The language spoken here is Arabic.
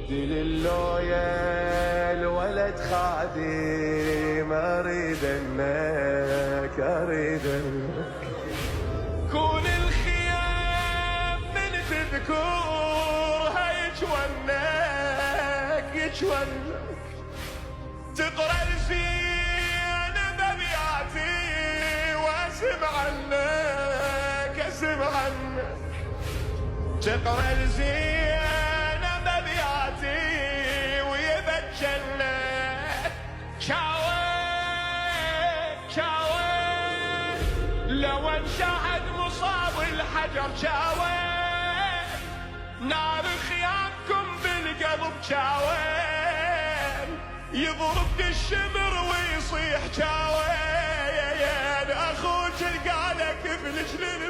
دللويا الولد خادم اريد انك كون الخيام من تذكرها يجونك تقرا الزين بابياتي واسمع عنك تقرا الزين بابياتي ويبجلك شاوين لو انشهد مصاب الحجر شاوين نار خيامكم بالقلب شاوين يضرب الشمر ويصيح شاوين اخوك لقالك في الجنين